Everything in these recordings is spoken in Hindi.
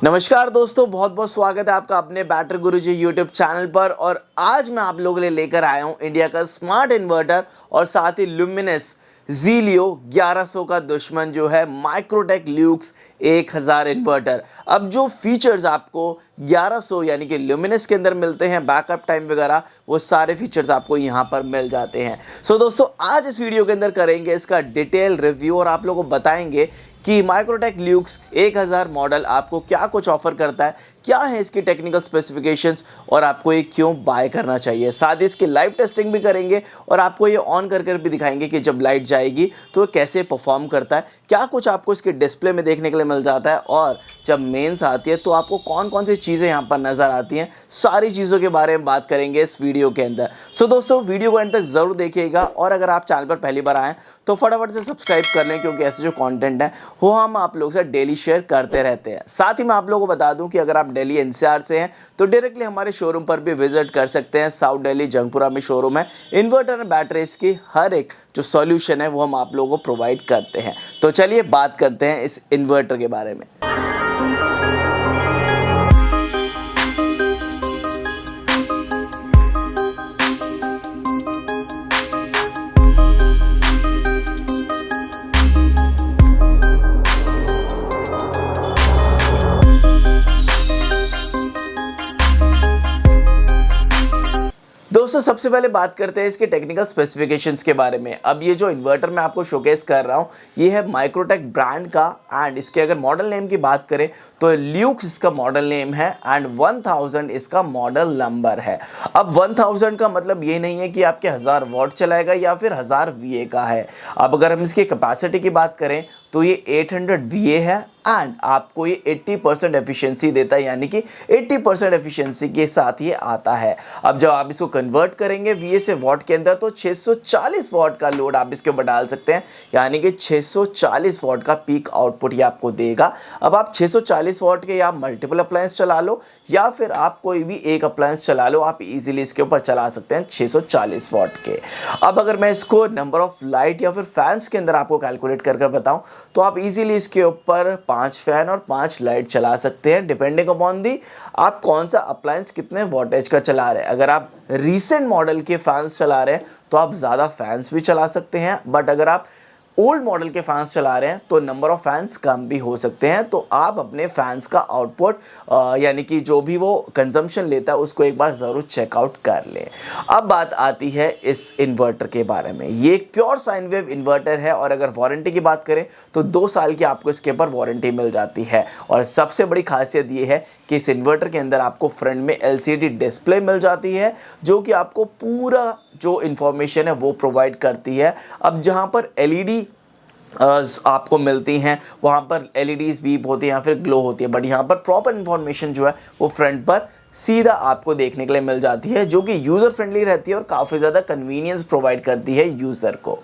नमस्कार दोस्तों, बहुत बहुत स्वागत है आपका अपने बैटर गुरुजी यूट्यूब चैनल पर। और आज मैं आप लोगों के लिए लेकर आया हूं इंडिया का स्मार्ट इन्वर्टर और साथ ही ल्यूमिनस ज़ीलियो 1100 का दुश्मन जो है माइक्रोटेक ल्यूक्स 1000 इन्वर्टर। अब जो फीचर्स आपको 1100 यानी कि ल्यूमिनस के अंदर मिलते हैं, बैकअप टाइम वगैरह, वो सारे फीचर्स आपको यहाँ पर मिल जाते हैं। सो दोस्तों, आज इस वीडियो के अंदर करेंगे इसका डिटेल रिव्यू और आप लोगों को बताएंगे कि माइक्रोटेक ल्यूक्स 1000 मॉडल आपको क्या कुछ ऑफर करता है, क्या है इसकी टेक्निकल स्पेसिफिकेशंस और आपको ये क्यों बाय करना चाहिए। साथ ही इसकी लाइव टेस्टिंग भी करेंगे और आपको ये ऑन कर भी दिखाएंगे कि जब लाइट जाएगी तो कैसे परफॉर्म करता है, क्या कुछ आपको इसके डिस्प्ले में देखने के लिए मिल जाता है और जब मेंस आती है तो आपको कौन कौन सी चीज़ें यहाँ पर नज़र आती हैं। सारी चीज़ों के बारे में बात करेंगे इस वीडियो के अंदर। सो दोस्तों, वीडियो को एंड तक ज़रूर देखिएगा और अगर आप चैनल पर पहली बार आएँ तो फटाफट से सब्सक्राइब कर लें, क्योंकि ऐसे जो कंटेंट है वो हम आप लोगों से डेली शेयर करते रहते हैं। साथ ही मैं आप लोगों को बता दूं कि अगर आप दिल्ली एनसीआर से हैं तो डायरेक्टली हमारे शोरूम पर भी विजिट कर सकते हैं। साउथ दिल्ली जंगपुरा में शोरूम है। इन्वर्टर एंड बैटरीज की हर एक जो सॉल्यूशन है वो हम आप लोगों को प्रोवाइड करते हैं। तो चलिए बात करते हैं इस इन्वर्टर के बारे में। दोस्तों, सबसे पहले बात करते हैं इसके टेक्निकल स्पेसिफिकेशंस के बारे में। अब ये जो इन्वर्टर मैं आपको शोकेस कर रहा हूँ ये है माइक्रोटेक ब्रांड का एंड इसके अगर मॉडल नेम की बात करें तो ल्यूक्स इसका मॉडल नेम है एंड 1000 इसका मॉडल नंबर है। अब 1000 का मतलब ये नहीं है कि आपके 1000 वॉट चलाएगा या फिर 1000 VA का है। अब अगर हम इसकी कैपेसिटी की बात करें तो ये 800 VA है एंड आपको ये 80% एफिशिएंसी देता है, यानी कि 80% एफिशिएंसी के साथ ये आता है। अब जब आप इसको कन्वर्ट करेंगे VA से वॉट के अंदर तो 640 वॉट का लोड आप इसके ऊपर डाल सकते हैं, यानी कि 640 वॉट का पीक आउटपुट ये आपको देगा। अब आप 640 वॉट के या मल्टीपल अप्लायंस चला लो या फिर आप कोई भी एक अप्लायंस चला लो, आप इजीली इसके ऊपर चला सकते हैं 640 वॉट के। अब अगर मैं इसको नंबर ऑफ लाइट या फिर फैंस के अंदर आपको कैलकुलेट कर बताऊं तो आप इजीली इसके ऊपर 5 फैन और 5 लाइट चला सकते हैं, डिपेंडिंग अपॉन दी आप कौन सा अप्लायंस कितने वोल्टेज का चला रहे हैं। अगर आप रीसेंट मॉडल के फैंस चला रहे हैं तो आप ज़्यादा फैंस भी चला सकते हैं, बट अगर आप ओल्ड मॉडल के फैंस चला रहे हैं तो नंबर ऑफ फैंस कम भी हो सकते हैं। तो आप अपने फैंस का आउटपुट यानी कि जो भी वो कंजम्पशन लेता है उसको एक बार ज़रूर चेकआउट कर लें। अब बात आती है इस इन्वर्टर के बारे में। ये एक प्योर साइन वेव इन्वर्टर है और अगर वारंटी की बात करें तो 2 साल की आपको इसके ऊपर वारंटी मिल जाती है। और सबसे बड़ी खासियत ये है कि इस इन्वर्टर के अंदर आपको फ्रंट में LCD डिस्प्ले मिल जाती है जो कि आपको पूरा जो इन्फॉर्मेशन है वो प्रोवाइड करती है। अब जहाँ पर LED आपको मिलती हैं वहाँ पर LEDs बीप होती हैं या फिर ग्लो होती है, बट यहाँ पर प्रॉपर इन्फॉर्मेशन जो है वो फ्रंट पर सीधा आपको देखने के लिए मिल जाती है, जो कि यूज़र फ्रेंडली रहती है और काफ़ी ज़्यादा कन्वीनियंस प्रोवाइड करती है यूज़र को।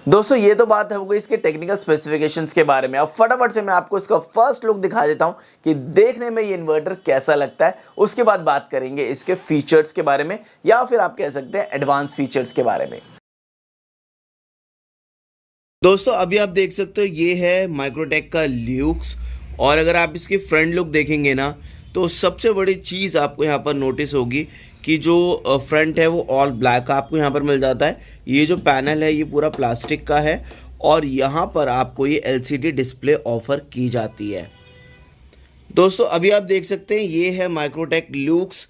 दोस्तों, ये तो बात हो गई इसके टेक्निकल स्पेसिफिकेशंस के बारे में। अब फटाफट से मैं आपको इसका फर्स्ट लुक दिखा देता हूँ कि देखने में ये इन्वर्टर कैसा लगता है। उसके बाद बात करेंगे इसके फीचर्स के बारे में या फिर आप कह सकते हैं एडवांस फीचर्स के बारे में। दोस्तों, अभी आप देख सकते हो ये है माइक्रोटेक का ल्यूक्स और अगर आप इसकी फ्रंट लुक देखेंगे ना तो सबसे बड़ी चीज़ आपको यहाँ पर नोटिस होगी कि जो फ्रंट है वो ऑल ब्लैक आपको यहाँ पर मिल जाता है। ये जो पैनल है ये पूरा प्लास्टिक का है और यहाँ पर आपको ये LCD डिस्प्ले ऑफर की जाती है। दोस्तों, अभी आप देख सकते हैं ये है Microtek Luke's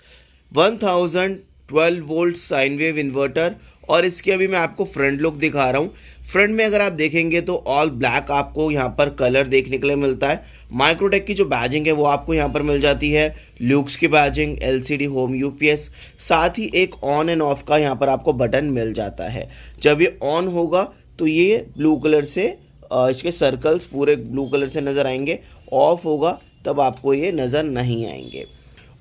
1012 volt sine wave inverter और इसके अभी मैं आपको फ्रंट लुक दिखा रहा हूँ। फ्रंट में अगर आप देखेंगे तो ऑल ब्लैक आपको यहाँ पर कलर देखने के लिए मिलता है। माइक्रोटेक की जो बैजिंग है वो आपको यहाँ पर मिल जाती है, ल्यूक्स की बैजिंग, LCD होम UPS, साथ ही एक ऑन एंड ऑफ का यहाँ पर आपको बटन मिल जाता है। जब ये ऑन होगा तो ये ब्लू कलर से इसके सर्कल्स पूरे ब्लू कलर से नज़र आएंगे, ऑफ होगा तब आपको ये नज़र नहीं आएंगे।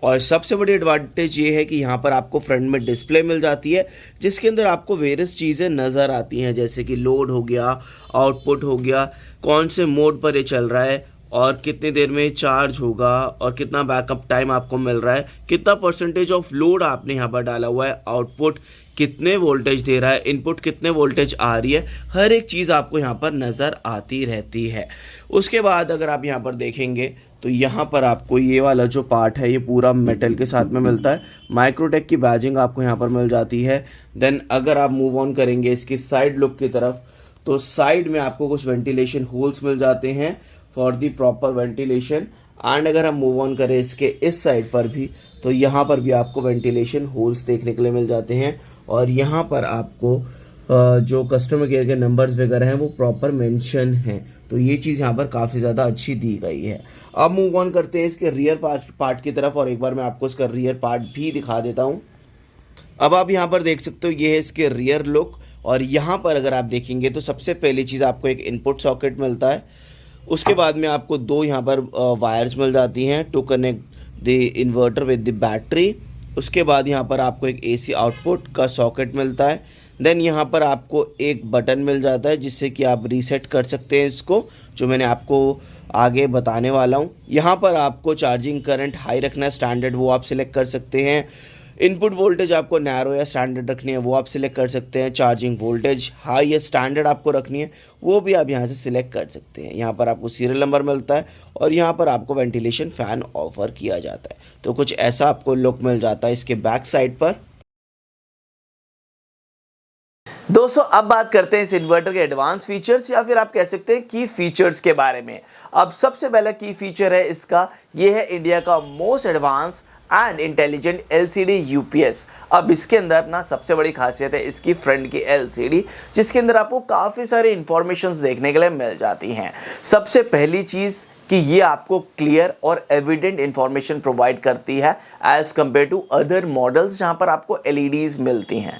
और सबसे बड़ी एडवांटेज ये है कि यहाँ पर आपको फ्रंट में डिस्प्ले मिल जाती है जिसके अंदर आपको वेरियस चीज़ें नज़र आती हैं, जैसे कि लोड हो गया, आउटपुट हो गया, कौन से मोड पर ये चल रहा है और कितनी देर में चार्ज होगा और कितना बैकअप टाइम आपको मिल रहा है, कितना परसेंटेज ऑफ लोड आपने यहाँ पर डाला हुआ है, आउटपुट कितने वोल्टेज दे रहा है, इनपुट कितने वोल्टेज आ रही है, हर एक चीज़ आपको यहाँ पर नज़र आती रहती है। उसके बाद अगर आप यहाँ पर देखेंगे तो यहाँ पर आपको ये वाला जो पार्ट है ये पूरा मेटल के साथ में मिलता है। माइक्रोटेक की बैजिंग आपको यहाँ पर मिल जाती है। देन अगर आप मूव ऑन करेंगे इसकी साइड लुक की तरफ, तो साइड में आपको कुछ वेंटिलेशन होल्स मिल जाते हैं for the proper ventilation. And अगर हम मूव ऑन करें इसके इस साइड पर भी, तो यहाँ पर भी आपको वेंटिलेशन होल्स देखने के लिए मिल जाते हैं। और यहाँ पर आपको जो कस्टमर केयर के नंबर्स वगैरह हैं वो प्रॉपर मेंशन हैं। तो ये चीज़ यहाँ पर काफ़ी ज़्यादा अच्छी दी गई है। अब मूव ऑन करते हैं इसके रियर पार्ट की तरफ, और एक बार मैं आपको इसका रियर पार्ट भी दिखा देता हूँ। अब आप यहाँ पर देख सकते हो ये है इसके रियर लुक। और यहाँ पर अगर आप देखेंगे तो सबसे पहली चीज़ आपको एक इनपुट सॉकेट मिलता है। उसके बाद में आपको दो यहाँ पर वायर्स मिल जाती हैं to connect the inverter with the battery. उसके बाद यहाँ पर आपको एक AC आउटपुट का सॉकेट मिलता है। देन यहाँ पर आपको एक बटन मिल जाता है जिससे कि आप रीसेट कर सकते हैं इसको, जो मैंने आपको आगे बताने वाला हूँ। यहाँ पर आपको चार्जिंग करंट हाई रखना है स्टैंडर्ड, वो आप सिलेक्ट कर सकते हैं। इनपुट वोल्टेज आपको नैरो या स्टैंडर्ड रखनी है, वो आप सिलेक्ट कर सकते हैं। चार्जिंग वोल्टेज हाई या स्टैंडर्ड आपको रखनी है, वो भी आप यहाँ से सिलेक्ट कर सकते हैं। यहाँ पर आपको सीरियल नंबर मिलता है और यहाँ पर आपको वेंटिलेशन फ़ैन ऑफर किया जाता है। तो कुछ ऐसा आपको लुक मिल जाता है इसके बैक साइड पर। दोस्तों अब बात करते हैं इस इन्वर्टर के एडवांस फीचर्स या फिर आप कह सकते हैं की फीचर्स के बारे में। अब सबसे पहला की फीचर है इसका, ये है इंडिया का most advance and intelligent LCD UPS। अब इसके अंदर ना सबसे बड़ी खासियत है इसकी फ्रंट की LCD, जिसके अंदर आपको काफ़ी सारी इंफॉर्मेशंस देखने के लिए मिल जाती हैं। सबसे पहली चीज़ कि ये आपको क्लियर और एविडेंट इंफॉर्मेशन प्रोवाइड करती है as compare to other models जहाँ पर आपको LEDs मिलती हैं।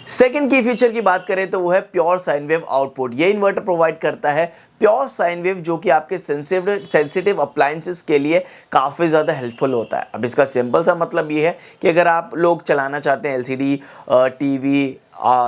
सेकेंड की फीचर की बात करें तो वो है प्योर साइन वेव आउटपुट। ये इन्वर्टर प्रोवाइड करता है प्योर साइन वेव, जो कि आपके सेंसिटिव अप्लायंसेस के लिए काफ़ी ज़्यादा हेल्पफुल होता है। अब इसका सिंपल सा मतलब ये है कि अगर आप लोग चलाना चाहते हैं LCD TV,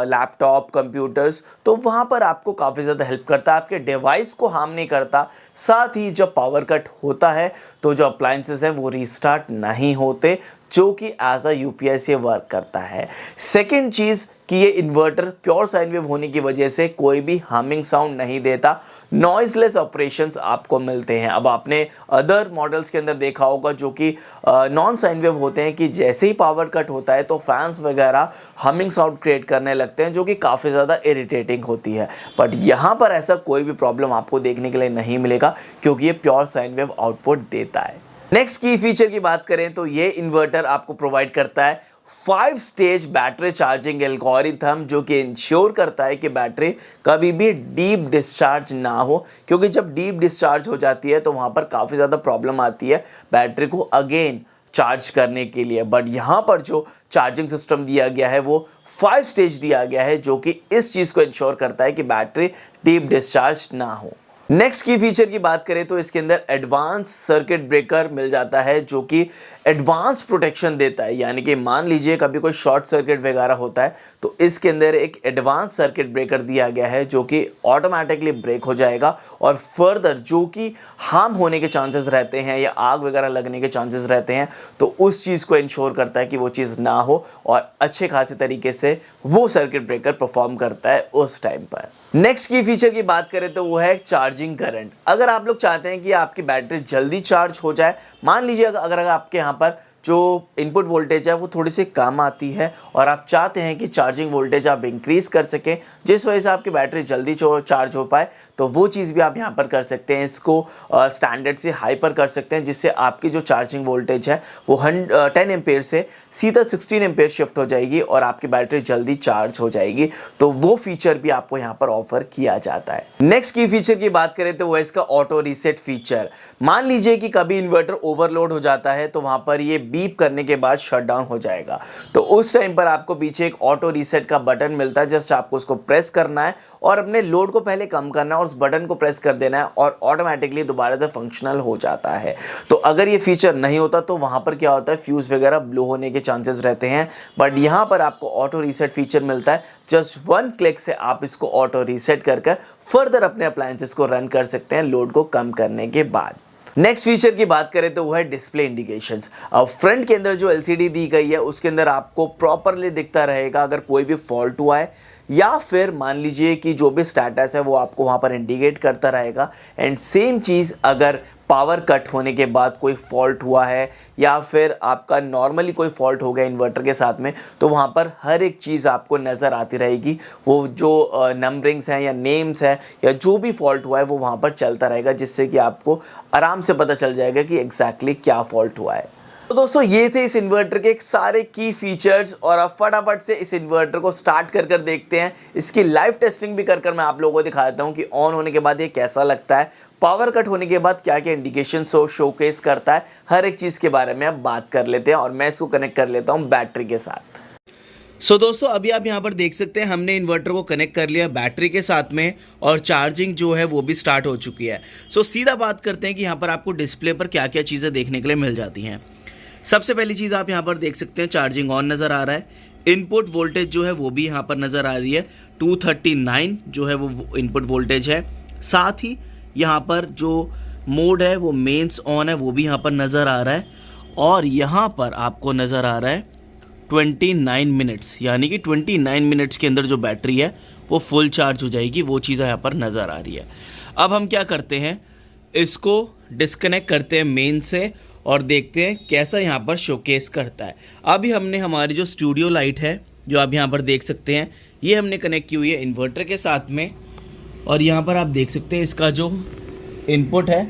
लैपटॉप, कंप्यूटर्स, तो वहाँ पर आपको काफ़ी ज़्यादा हेल्प करता है, आपके डिवाइस को हार्म नहीं करता। साथ ही जब पावर कट होता है तो जो अप्लायंसेस हैं वो रीस्टार्ट नहीं होते, जो कि एज अ UPS ये वर्क करता है। सेकेंड चीज़ कि ये इन्वर्टर प्योर साइन वेव होने की वजह से कोई भी हमिंग साउंड नहीं देता, नॉइसलेस ऑपरेशंस आपको मिलते हैं। अब आपने अदर मॉडल्स के अंदर देखा होगा जो कि नॉन साइन वेव होते हैं कि जैसे ही पावर कट होता है तो फैंस वगैरह हमिंग साउंड क्रिएट करने लगते हैं, जो कि काफ़ी ज़्यादा इरिटेटिंग होती है। बट यहाँ पर ऐसा कोई भी प्रॉब्लम आपको देखने के लिए नहीं मिलेगा, क्योंकि ये प्योर साइन वेव आउटपुट देता है। नेक्स्ट की फीचर की बात करें तो ये इन्वर्टर आपको प्रोवाइड करता है 5 स्टेज बैटरी चार्जिंग एल्गोरिथम, जो कि इंश्योर करता है कि बैटरी कभी भी डीप डिस्चार्ज ना हो, क्योंकि जब डीप डिस्चार्ज हो जाती है तो वहाँ पर काफ़ी ज़्यादा प्रॉब्लम आती है बैटरी को अगेन चार्ज करने के लिए। बट यहाँ पर जो चार्जिंग सिस्टम दिया गया है वो 5 स्टेज दिया गया है, जो कि इस चीज़ को इंश्योर करता है कि बैटरी डीप डिस्चार्ज ना हो। नेक्स्ट की फीचर की बात करें तो इसके अंदर एडवांस सर्किट ब्रेकर मिल जाता है, जो कि एडवांस प्रोटेक्शन देता है। यानी कि मान लीजिए कभी कोई शॉर्ट सर्किट वगैरह होता है तो इसके अंदर एक एडवांस सर्किट ब्रेकर दिया गया है, जो कि ऑटोमेटिकली ब्रेक हो जाएगा और फर्दर जो कि हार्म होने के चांसेस रहते हैं या आग वगैरह लगने के चांसेस रहते हैं, तो उस चीज़ को इंश्योर करता है कि वो चीज़ ना हो और अच्छे खासे तरीके से वो सर्किट ब्रेकर परफॉर्म करता है उस टाइम पर। नेक्स्ट की फीचर की बात करें तो वो है चार्जिंग करंट। अगर आप लोग चाहते हैं कि आपकी बैटरी जल्दी चार्ज हो जाए, मान लीजिए अगर आपके यहाँ पर जो इनपुट वोल्टेज है वो थोड़ी सी कम आती है और आप चाहते हैं कि चार्जिंग वोल्टेज आप इंक्रीज़ कर सकें, जिस वजह से आपकी बैटरी जल्दी चार्ज हो पाए, तो वो चीज़ भी आप यहाँ पर कर सकते हैं। इसको स्टैंडर्ड से हाई पर कर सकते हैं, जिससे आपकी जो चार्जिंग वोल्टेज है वो 10 एम्पेयर से सीधा 16 एम्पेयर शिफ्ट हो जाएगी और आपकी बैटरी जल्दी चार्ज हो जाएगी। तो वो फीचर भी आपको यहाँ पर ऑफर किया जाता है। नेक्स्ट की फीचर की बात करें तो वो इसका ऑटो रीसेट फीचर। मान लीजिए कि कभी इन्वर्टर ओवरलोड हो जाता है तो वहाँ पर ये बीप करने के बाद शट डाउन हो जाएगा, तो उस टाइम पर आपको पीछे एक ऑटो रीसेट का बटन मिलता है। जस्ट आपको उसको प्रेस करना है और अपने लोड को पहले कम करना है और उस बटन को प्रेस कर देना है और ऑटोमेटिकली दोबारा से फंक्शनल हो जाता है। तो अगर ये फीचर नहीं होता तो वहाँ पर क्या होता है, फ्यूज़ वगैरह ब्लो होने के चांसेस रहते हैं। बट यहाँ पर आपको ऑटो रीसेट फीचर मिलता है, जस्ट 1 क्लिक से आप इसको ऑटो रीसेट कर फर्दर अपने अप्लायंसेस को रन कर सकते हैं लोड को कम करने के बाद। नेक्स्ट फीचर की बात करें तो वो है डिस्प्ले इंडिकेशंस। अब फ्रंट के अंदर जो LCD दी गई है उसके अंदर आपको प्रॉपरली दिखता रहेगा अगर कोई भी फॉल्ट हुआ है, या फिर मान लीजिए कि जो भी स्टेटस है वो आपको वहाँ पर इंडिकेट करता रहेगा। एंड सेम चीज़ अगर पावर कट होने के बाद कोई फॉल्ट हुआ है या फिर आपका नॉर्मली कोई फॉल्ट हो गया इन्वर्टर के साथ में, तो वहाँ पर हर एक चीज़ आपको नज़र आती रहेगी। वो जो नंबरिंग्स हैं या नेम्स हैं या जो भी फॉल्ट हुआ है वो वहाँ पर चलता रहेगा, जिससे कि आपको आराम से पता चल जाएगा कि एग्जैक्टली क्या फॉल्ट हुआ है। तो दोस्तों ये थे इस इन्वर्टर के सारे की फीचर्स, और अब फटाफट से इस इन्वर्टर को स्टार्ट कर देखते हैं। इसकी लाइव टेस्टिंग भी कर मैं आप लोगों को दिखाता हूं कि ऑन होने के बाद ये कैसा लगता है, पावर कट होने के बाद क्या क्या इंडिकेशन शोकेस करता है, हर एक चीज़ के बारे में अब बात कर लेते हैं। और मैं इसको कनेक्ट कर लेता हूँ बैटरी के साथ। दोस्तों अभी आप यहाँ पर देख सकते हैं हमने इन्वर्टर को कनेक्ट कर लिया बैटरी के साथ में, और चार्जिंग जो है वो भी स्टार्ट हो चुकी है। सीधा बात करते हैं कि यहाँ पर आपको डिस्प्ले पर क्या क्या चीज़ें देखने के लिए मिल जाती हैं। सबसे पहली चीज़ आप यहाँ पर देख सकते हैं चार्जिंग ऑन नज़र आ रहा है। इनपुट वोल्टेज जो है वो भी यहाँ पर नज़र आ रही है, 239 जो है वो इनपुट वोल्टेज है। साथ ही यहाँ पर जो मोड है वो मेंस ऑन है, वो भी यहाँ पर नज़र आ रहा है। और यहाँ पर आपको नज़र आ रहा है 29 मिनट्स, यानी कि 29 मिनट्स के अंदर जो बैटरी है वो फुल चार्ज हो जाएगी, वो चीज़ यहाँ पर नज़र आ रही है। अब हम क्या करते हैं, इसको डिस्कनेक्ट करते हैं मेन से और देखते हैं कैसा यहाँ पर शोकेस करता है। अभी हमने हमारी जो स्टूडियो लाइट है जो आप यहाँ पर देख सकते हैं, ये हमने कनेक्ट की हुई है इन्वर्टर के साथ में, और यहाँ पर आप देख सकते हैं इसका जो इनपुट है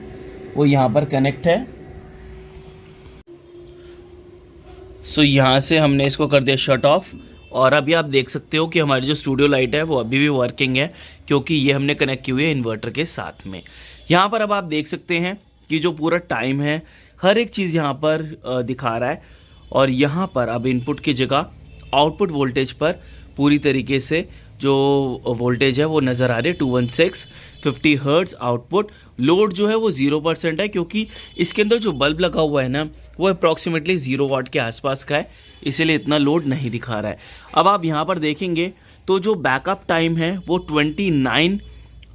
वो यहाँ पर कनेक्ट है। यहाँ से हमने इसको कर दिया शट ऑफ, और अभी आप देख सकते हो कि हमारी जो स्टूडियो लाइट है वो अभी भी वर्किंग है, क्योंकि ये हमने कनेक्ट की हुई है इन्वर्टर के साथ में। यहाँ पर अब आप देख सकते हैं कि जो पूरा टाइम है हर एक चीज़ यहाँ पर दिखा रहा है। और यहाँ पर अब इनपुट की जगह आउटपुट वोल्टेज पर पूरी तरीके से जो वोल्टेज है वो नज़र आ रही है, 216 50 हर्ट्ज आउटपुट। लोड जो है वो 0% है, क्योंकि इसके अंदर जो बल्ब लगा हुआ है ना वो अप्रॉक्सीमेटली 0 वाट के आसपास का है, इसीलिए इतना लोड नहीं दिखा रहा है। अब आप यहाँ पर देखेंगे तो जो बैकअप टाइम है वो 29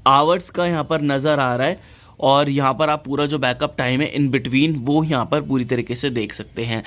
आवर्स का यहाँ पर नज़र आ रहा है। और यहाँ पर आप पूरा जो बैकअप टाइम है इन बिटवीन वो यहाँ पर पूरी तरीके से देख सकते हैं।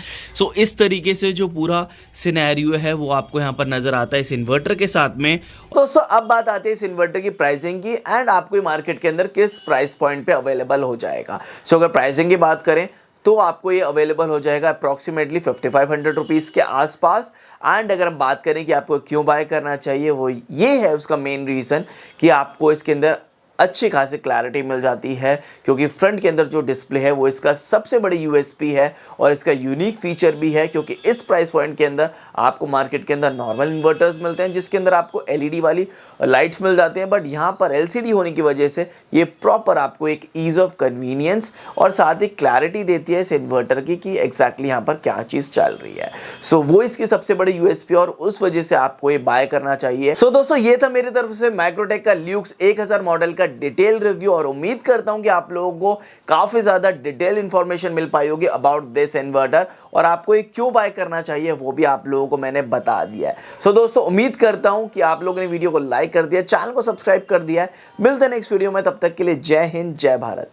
इस तरीके से जो पूरा सिनेरियो है वो आपको यहाँ पर नज़र आता है इस इन्वर्टर के साथ में। दोस्तों अब बात आती है इस इन्वर्टर की प्राइसिंग की, एंड आपको मार्केट के अंदर किस प्राइस पॉइंट पे अवेलेबल हो जाएगा। अगर प्राइसिंग की बात करें तो आपको ये अवेलेबल हो जाएगा अप्रॉक्सीमेटली 5500 रुपीज़ के आसपास। एंड अगर हम बात करें कि आपको क्यों बाय करना चाहिए, वो ये है उसका मेन रीज़न कि आपको इसके अंदर अच्छी खासी क्लैरिटी मिल जाती है, क्योंकि फ्रंट के अंदर जो डिस्प्ले है वो इसका सबसे बड़ी यूएसपी है और इसका यूनिक फीचर भी है, क्योंकि इस प्राइस पॉइंट के अंदर आपको मार्केट के अंदर नॉर्मल इन्वर्टर्स मिलते हैं जिसके अंदर आपको एलईडी वाली लाइट्स मिल जाती हैं, बट यहाँ पर एलसीडी होने की वजह से ये प्रॉपर आपको एक ईज़ ऑफ कन्वीनियंस और साथ ही क्लैरिटी देती है इस इन्वर्टर की कि एग्जैक्टली यहाँ पर क्या चीज़ चल रही है। वो इसकी सबसे बड़ी यूएसपी और उस वजह से आपको ये बाय करना चाहिए। दोस्तों ये था मेरी तरफ से माइक्रोटेक का ल्यूक्स 1000 मॉडल का डिटेल रिव्यू, और उम्मीद करता हूं कि आप लोगों को काफी ज्यादा डिटेल इंफॉर्मेशन मिल पाई होगी अबाउट दिस इन्वर्टर, और आपको ये क्यों बाय करना चाहिए वो भी आप लोगों को मैंने बता दिया है। दोस्तों उम्मीद करता हूं कि आप लोगों ने वीडियो को लाइक कर दिया, चैनल को सब्सक्राइब कर दिया है। मिलते हैं नेक्स्ट वीडियो में, तब तक के लिए जय हिंद जय भारत।